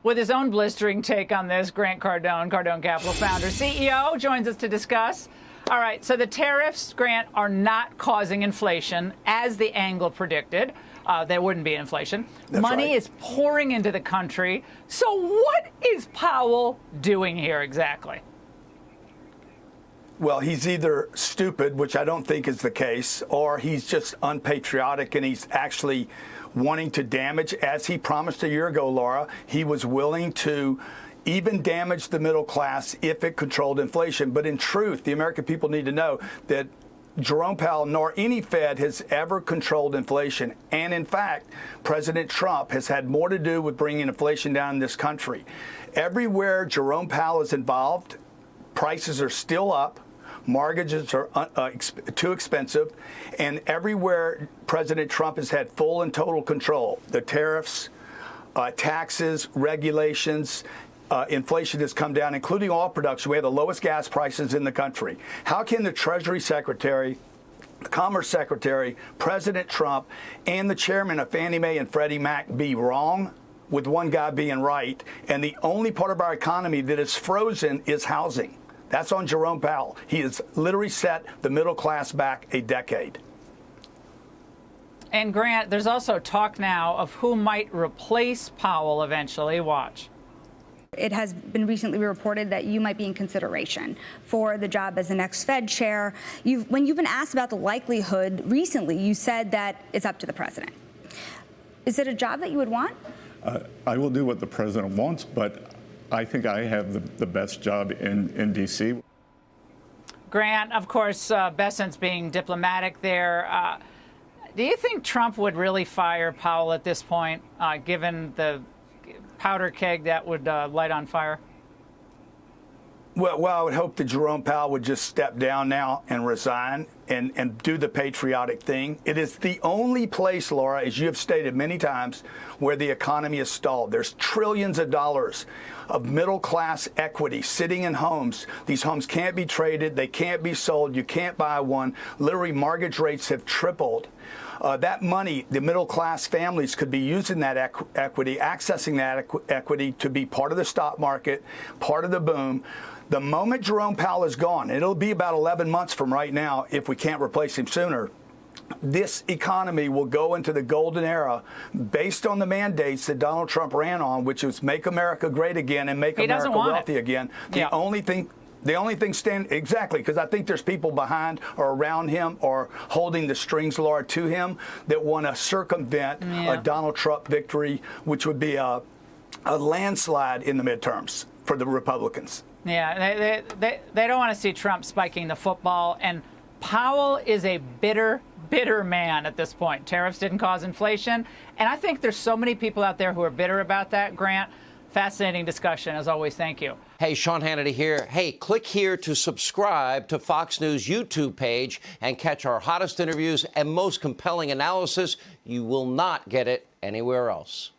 With his own blistering take on this, Grant Cardone, Cardone Capital founder, CEO, joins us to discuss. All right, so the tariffs, Grant, are not causing inflation, as the angle predicted. There wouldn't be inflation. That's Money right. is pouring into the country. So what is Powell doing here exactly? Well, he's either stupid, which I don't think is the case, or he's just unpatriotic and he's actually wanting to damage, as he promised a year ago, Laura. He was willing to even damage the middle class if it controlled inflation. But in truth, the American people need to know that Jerome Powell nor any Fed has ever controlled inflation. And in fact, President Trump has had more to do with bringing inflation down in this country. Everywhere Jerome Powell is involved, prices are still up. Mortgages are too expensive. And everywhere President Trump has had full and total control, the tariffs, taxes, regulations, inflation has come down, including oil production. We have the lowest gas prices in the country. How can the Treasury Secretary, the Commerce Secretary, President Trump, and the chairman of Fannie Mae and Freddie Mac be wrong, with one guy being right? And the only part of our economy that is frozen is housing. That's on Jerome Powell. He has literally set the middle class back a decade. And Grant, there's also talk now of who might replace Powell eventually. Watch. It has been recently reported that you might be in consideration for the job as the next Fed chair. When you've been asked about the likelihood recently, you said that it's up to the president. Is it a job that you would want? I will do what the president wants, but I think I have the best job in D.C. Grant, of course, Bessent's being diplomatic there. Do you think Trump would really fire Powell at this point, given the powder keg that would light on fire? Well, I would hope that Jerome Powell would just step down now and resign and do the patriotic thing. It is the only place, Laura, as you have stated many times, where the economy is stalled. There's trillions of dollars of middle-class equity sitting in homes. These homes can't be traded. They can't be sold. You can't buy one. Literally, mortgage rates have tripled. That money, the middle-class families could be using that equity, accessing that equity to be part of the stock market, part of the boom. The moment Jerome Powell is gone, and it'll be about 11 months from right now if we can't replace him sooner, this economy will go into the golden era based on the mandates that Donald Trump ran on, which was make America great again and make America wealthy again. The only thing stand exactly, because I think there's people behind or around him or holding the strings, Laura, to him that want to circumvent a Donald Trump victory, which would be a landslide in the midterms for the Republicans. Yeah, they don't want to see Trump spiking the football. And Powell is a bitter man at this point. Tariffs didn't cause inflation. And I think there's so many people out there who are bitter about that. Grant, fascinating discussion. As always, thank you. Hey, Sean Hannity here. Hey, click here to subscribe to Fox News YouTube page and catch our hottest interviews and most compelling analysis. You will not get it anywhere else.